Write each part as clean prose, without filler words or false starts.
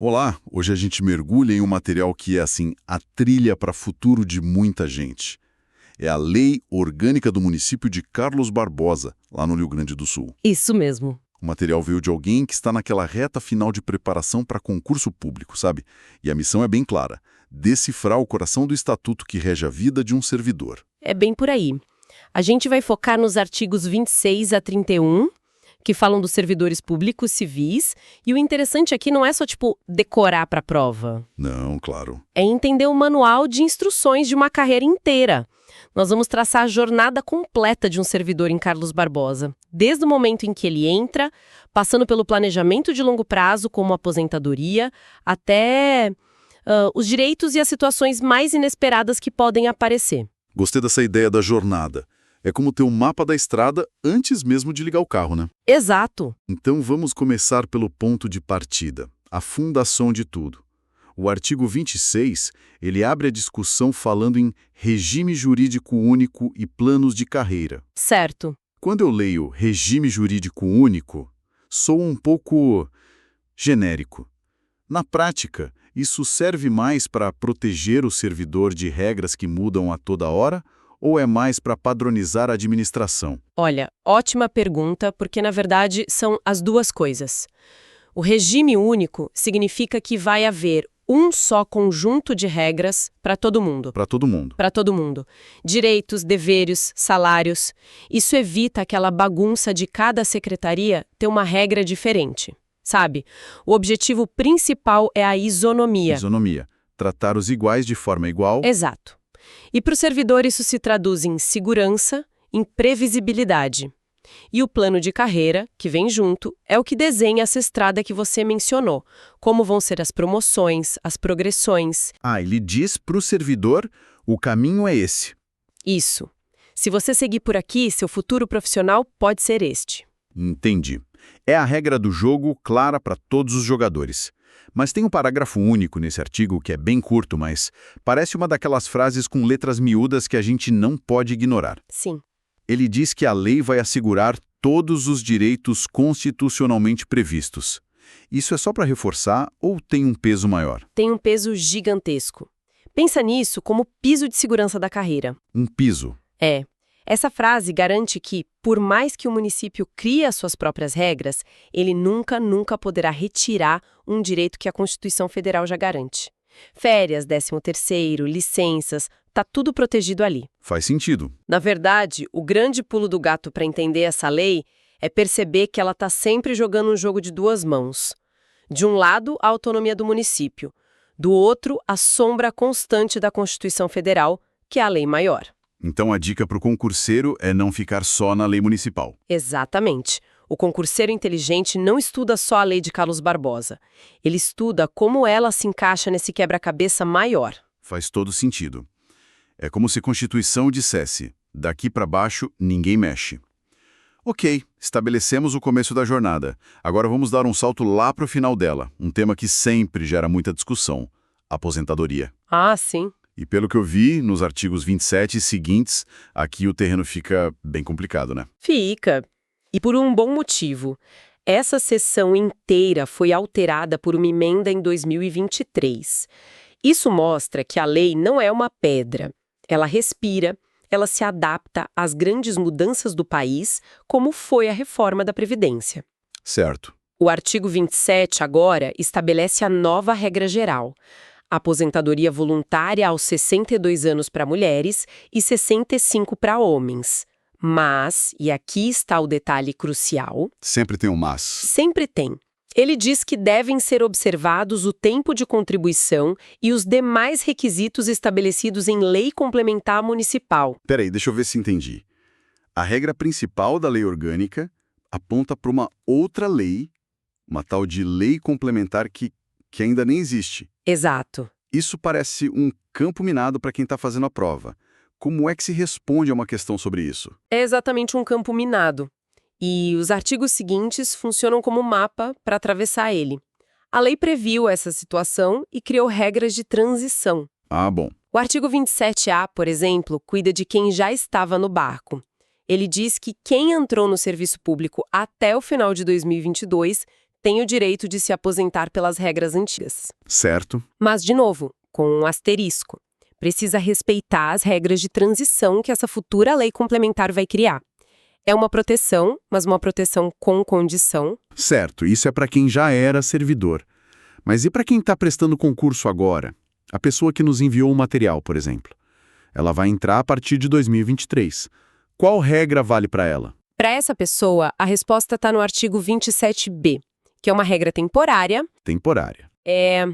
Olá, hoje a gente mergulha em um material que é, assim, a trilha para o futuro de muita gente. É a Lei Orgânica do Município de Carlos Barbosa, lá no Rio Grande do Sul. Isso mesmo. O material veio de alguém que está naquela reta final de preparação para concurso público, sabe? E a missão é bem clara: decifrar o coração do estatuto que rege a vida de um servidor. É bem por aí. A gente vai focar nos artigos 26 a 31, que falam dos servidores públicos civis, e o interessante aqui não é só, decorar para a prova. Não, claro. É entender o manual de instruções de uma carreira inteira. Nós vamos traçar a jornada completa de um servidor em Carlos Barbosa, desde o momento em que ele entra, passando pelo planejamento de longo prazo, como aposentadoria, até os direitos e as situações mais inesperadas que podem aparecer. Gostei dessa ideia da jornada. É como ter um mapa da estrada antes mesmo de ligar o carro, né? Exato. Então vamos começar pelo ponto de partida, a fundação de tudo. O artigo 26, ele abre a discussão falando em regime jurídico único e planos de carreira. Certo. Quando eu leio regime jurídico único, sou um pouco genérico. Na prática, isso serve mais para proteger o servidor de regras que mudam a toda hora ou é mais para padronizar a administração? Olha, ótima pergunta, porque na verdade são as duas coisas. O regime único significa que vai haver um só conjunto de regras para todo mundo. Para todo mundo. Para todo mundo. Direitos, deveres, salários. Isso evita aquela bagunça de cada secretaria ter uma regra diferente. Sabe? O objetivo principal é a isonomia. Isonomia. Tratar os iguais de forma igual. Exato. E para o servidor isso se traduz em segurança, em previsibilidade. E o plano de carreira, que vem junto, é o que desenha essa estrada que você mencionou. Como vão ser as promoções, as progressões. Ele diz para o servidor, o caminho é esse. Isso. Se você seguir por aqui, seu futuro profissional pode ser este. Entendi. É a regra do jogo clara para todos os jogadores. Mas tem um parágrafo único nesse artigo que é bem curto, mas parece uma daquelas frases com letras miúdas que a gente não pode ignorar. Sim. Ele diz que a lei vai assegurar todos os direitos constitucionalmente previstos. Isso é só para reforçar ou tem um peso maior? Tem um peso gigantesco. Pensa nisso como piso de segurança da carreira. Um piso. É. Essa frase garante que, por mais que o município crie as suas próprias regras, ele nunca poderá retirar um direito que a Constituição Federal já garante. Férias, 13º, licenças, tá tudo protegido ali. Faz sentido. Na verdade, o grande pulo do gato para entender essa lei é perceber que ela tá sempre jogando um jogo de duas mãos. De um lado, a autonomia do município. Do outro, a sombra constante da Constituição Federal, que é a lei maior. Então a dica para o concurseiro é não ficar só na lei municipal. Exatamente. O concurseiro inteligente não estuda só a lei de Carlos Barbosa. Ele estuda como ela se encaixa nesse quebra-cabeça maior. Faz todo sentido. É como se a Constituição dissesse, daqui para baixo ninguém mexe. Ok, estabelecemos o começo da jornada. Agora vamos dar um salto lá para o final dela, um tema que sempre gera muita discussão: aposentadoria. Ah, sim. E pelo que eu vi, nos artigos 27 e seguintes, aqui o terreno fica bem complicado, né? Fica. E por um bom motivo. Essa seção inteira foi alterada por uma emenda em 2023. Isso mostra que a lei não é uma pedra. Ela respira, ela se adapta às grandes mudanças do país, como foi a reforma da Previdência. Certo. O artigo 27, agora, estabelece a nova regra geral. Aposentadoria voluntária aos 62 anos para mulheres e 65 para homens. Mas, e aqui está o detalhe crucial... Sempre tem um mas. Sempre tem. Ele diz que devem ser observados o tempo de contribuição e os demais requisitos estabelecidos em lei complementar municipal. Peraí, deixa eu ver se entendi. A regra principal da lei orgânica aponta para uma outra lei, uma tal de lei complementar que ainda nem existe. Exato. Isso parece um campo minado para quem está fazendo a prova. Como é que se responde a uma questão sobre isso? É exatamente um campo minado. E os artigos seguintes funcionam como mapa para atravessar ele. A lei previu essa situação e criou regras de transição. Ah, bom. O artigo 27A, por exemplo, cuida de quem já estava no barco. Ele diz que quem entrou no serviço público até o final de 2022 tem o direito de se aposentar pelas regras antigas. Certo. Mas, de novo, com um asterisco. Precisa respeitar as regras de transição que essa futura lei complementar vai criar. É uma proteção, mas uma proteção com condição. Certo, isso é para quem já era servidor. Mas e para quem está prestando concurso agora? A pessoa que nos enviou o material, por exemplo. Ela vai entrar a partir de 2023. Qual regra vale para ela? Para essa pessoa, a resposta está no artigo 27b, que é uma regra temporária. Temporária. É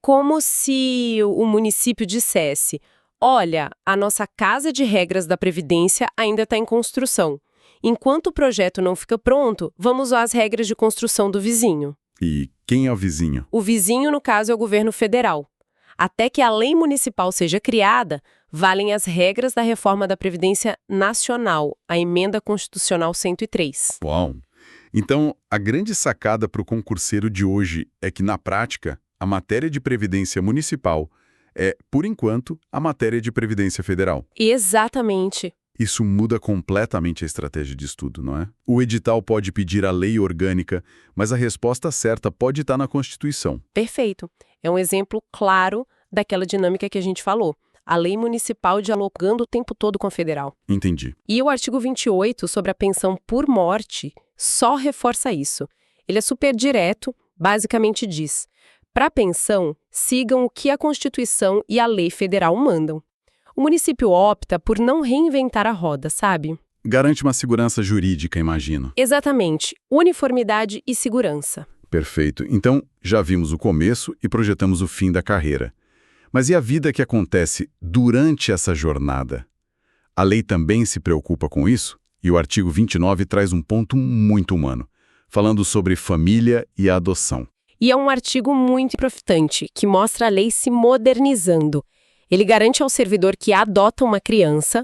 como se o município dissesse: olha, a nossa casa de regras da Previdência ainda está em construção. Enquanto o projeto não fica pronto, vamos usar as regras de construção do vizinho. E quem é o vizinho? O vizinho, no caso, é o governo federal. Até que a lei municipal seja criada, valem as regras da reforma da Previdência Nacional, a Emenda Constitucional 103. Uau! Então, a grande sacada para o concurseiro de hoje é que, na prática, a matéria de previdência municipal é, por enquanto, a matéria de previdência federal. Exatamente. Isso muda completamente a estratégia de estudo, não é? O edital pode pedir a lei orgânica, mas a resposta certa pode estar na Constituição. Perfeito. É um exemplo claro daquela dinâmica que a gente falou. A lei municipal dialogando o tempo todo com a federal. Entendi. E o artigo 28, sobre a pensão por morte, só reforça isso. Ele é super direto, basicamente diz: para a pensão, sigam o que a Constituição e a lei federal mandam. O município opta por não reinventar a roda, sabe? Garante uma segurança jurídica, imagino. Exatamente. Uniformidade e segurança. Perfeito. Então, já vimos o começo e projetamos o fim da carreira. Mas e a vida que acontece durante essa jornada? A lei também se preocupa com isso? E o artigo 29 traz um ponto muito humano, falando sobre família e a adoção. E é um artigo muito importante, que mostra a lei se modernizando. Ele garante ao servidor que adota uma criança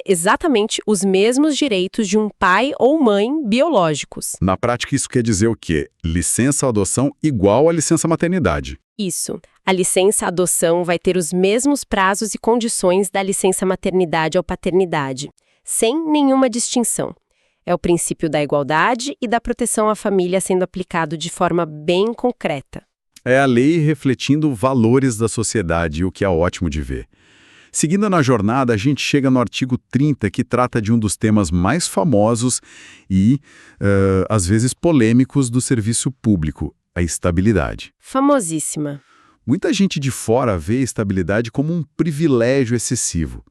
exatamente os mesmos direitos de um pai ou mãe biológicos. Na prática, isso quer dizer o quê? Licença adoção igual a licença maternidade. Isso. A licença adoção vai ter os mesmos prazos e condições da licença maternidade ou paternidade, sem nenhuma distinção. É o princípio da igualdade e da proteção à família sendo aplicado de forma bem concreta. É a lei refletindo valores da sociedade, o que é ótimo de ver. Seguindo na jornada, a gente chega no artigo 30, que trata de um dos temas mais famosos e, às vezes, polêmicos do serviço público, a estabilidade. Famosíssima. Muita gente de fora vê a estabilidade como um privilégio excessivo.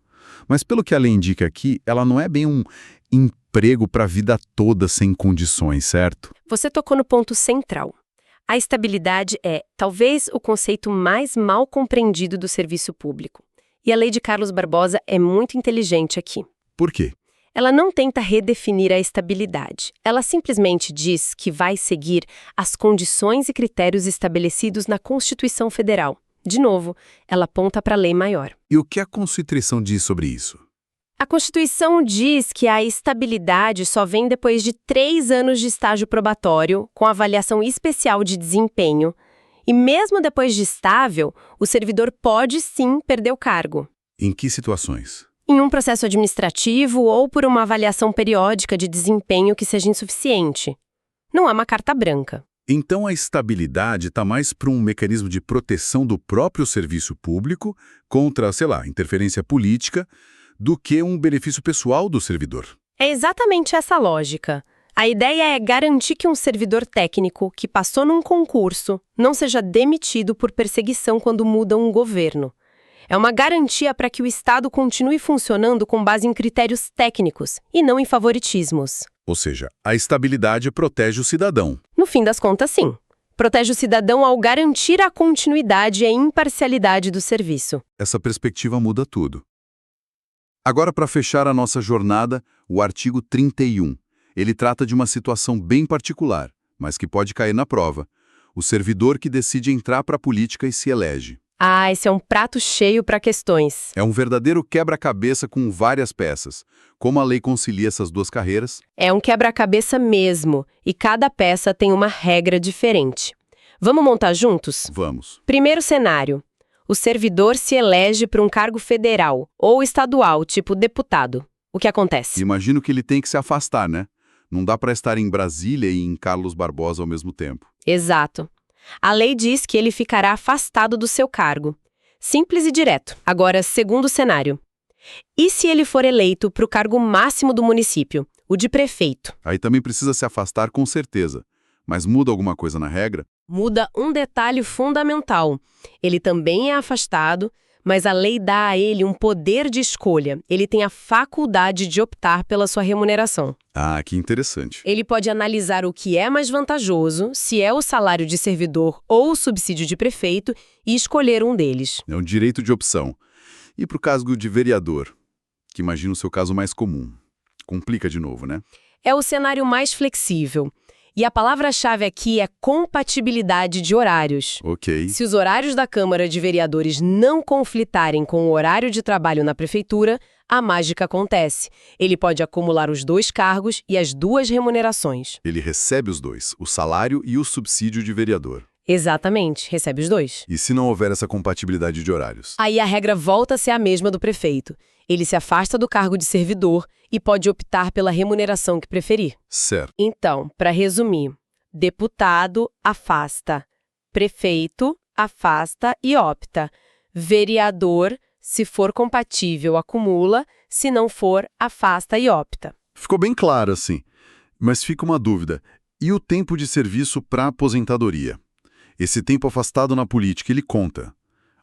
Mas, pelo que a lei indica aqui, ela não é bem um emprego para a vida toda sem condições, certo? Você tocou no ponto central. A estabilidade é, talvez, o conceito mais mal compreendido do serviço público. E a lei de Carlos Barbosa é muito inteligente aqui. Por quê? Ela não tenta redefinir a estabilidade. Ela simplesmente diz que vai seguir as condições e critérios estabelecidos na Constituição Federal. De novo, ela aponta para a lei maior. E o que a Constituição diz sobre isso? A Constituição diz que a estabilidade só vem depois de 3 anos de estágio probatório, com avaliação especial de desempenho. E mesmo depois de estável, o servidor pode sim perder o cargo. Em que situações? Em um processo administrativo ou por uma avaliação periódica de desempenho que seja insuficiente. Não há uma carta branca. Então a estabilidade está mais para um mecanismo de proteção do próprio serviço público contra, sei lá, interferência política, do que um benefício pessoal do servidor. É exatamente essa lógica. A ideia é garantir que um servidor técnico que passou num concurso não seja demitido por perseguição quando muda um governo. É uma garantia para que o Estado continue funcionando com base em critérios técnicos e não em favoritismos. Ou seja, a estabilidade protege o cidadão. No fim das contas, sim. Protege o cidadão ao garantir a continuidade e a imparcialidade do serviço. Essa perspectiva muda tudo. Agora, para fechar a nossa jornada, o artigo 31. Ele trata de uma situação bem particular, mas que pode cair na prova. O servidor que decide entrar para a política e se elege. Ah, esse é um prato cheio para questões. É um verdadeiro quebra-cabeça com várias peças. Como a lei concilia essas duas carreiras? É um quebra-cabeça mesmo, e cada peça tem uma regra diferente. Vamos montar juntos? Vamos. Primeiro cenário. O servidor se elege para um cargo federal ou estadual, tipo deputado. O que acontece? Imagino que ele tem que se afastar, né? Não dá para estar em Brasília e em Carlos Barbosa ao mesmo tempo. Exato. A lei diz que ele ficará afastado do seu cargo. Simples e direto. Agora, segundo cenário. E se ele for eleito para o cargo máximo do município, o de prefeito? Aí também precisa se afastar com certeza. Mas muda alguma coisa na regra? Muda um detalhe fundamental. Ele também é afastado, mas a lei dá a ele um poder de escolha. Ele tem a faculdade de optar pela sua remuneração. Ah, que interessante. Ele pode analisar o que é mais vantajoso, se é o salário de servidor ou o subsídio de prefeito, e escolher um deles. É um direito de opção. E para o cargo de vereador, que imagino o seu caso mais comum. Complica de novo, né? É o cenário mais flexível. E a palavra-chave aqui é compatibilidade de horários. Ok. Se os horários da Câmara de Vereadores não conflitarem com o horário de trabalho na Prefeitura, a mágica acontece. Ele pode acumular os 2 cargos e as 2 remunerações. Ele recebe os 2, o salário e o subsídio de vereador. Exatamente, recebe os 2. E se não houver essa compatibilidade de horários? Aí a regra volta a ser a mesma do prefeito. Ele se afasta do cargo de servidor e pode optar pela remuneração que preferir. Certo. Então, para resumir, deputado afasta, prefeito afasta e opta. Vereador, se for compatível, acumula, se não for, afasta e opta. Ficou bem claro, assim. Mas fica uma dúvida. E o tempo de serviço para aposentadoria? Esse tempo afastado na política, ele conta.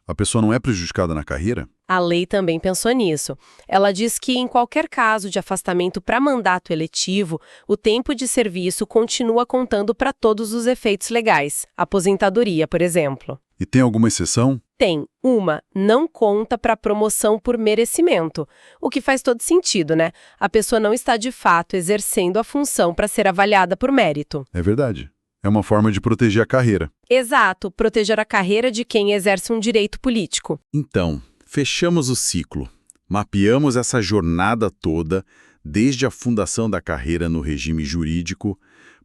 A pessoa não é prejudicada na carreira? A lei também pensou nisso. Ela diz que, em qualquer caso de afastamento para mandato eletivo, o tempo de serviço continua contando para todos os efeitos legais. Aposentadoria, por exemplo. E tem alguma exceção? Tem. Uma, não conta para promoção por merecimento. O que faz todo sentido, né? A pessoa não está de fato exercendo a função para ser avaliada por mérito. É verdade. É uma forma de proteger a carreira. Exato, proteger a carreira de quem exerce um direito político. Então, fechamos o ciclo. Mapeamos essa jornada toda, desde a fundação da carreira no regime jurídico,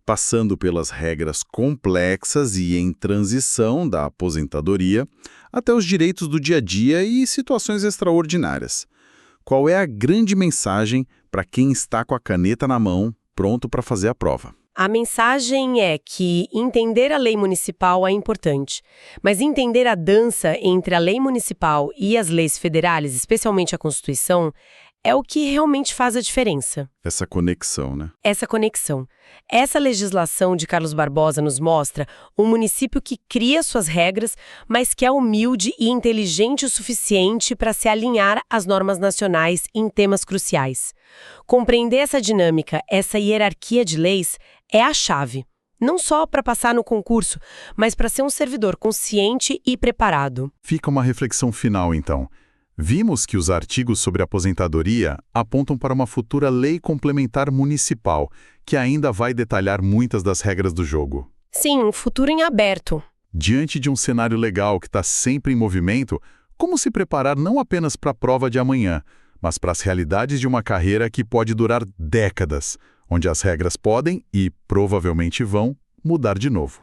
passando pelas regras complexas e em transição da aposentadoria, até os direitos do dia a dia e situações extraordinárias. Qual é a grande mensagem para quem está com a caneta na mão, pronto para fazer a prova? A mensagem é que entender a lei municipal é importante, mas entender a dança entre a lei municipal e as leis federais, especialmente a Constituição, é o que realmente faz a diferença. Essa conexão, né? Essa conexão. Essa legislação de Carlos Barbosa nos mostra um município que cria suas regras, mas que é humilde e inteligente o suficiente para se alinhar às normas nacionais em temas cruciais. Compreender essa dinâmica, essa hierarquia de leis, é a chave. Não só para passar no concurso, mas para ser um servidor consciente e preparado. Fica uma reflexão final, então. Vimos que os artigos sobre aposentadoria apontam para uma futura lei complementar municipal, que ainda vai detalhar muitas das regras do jogo. Sim, um futuro em aberto. Diante de um cenário legal que está sempre em movimento, como se preparar não apenas para a prova de amanhã, mas para as realidades de uma carreira que pode durar décadas, onde as regras podem e provavelmente vão mudar de novo.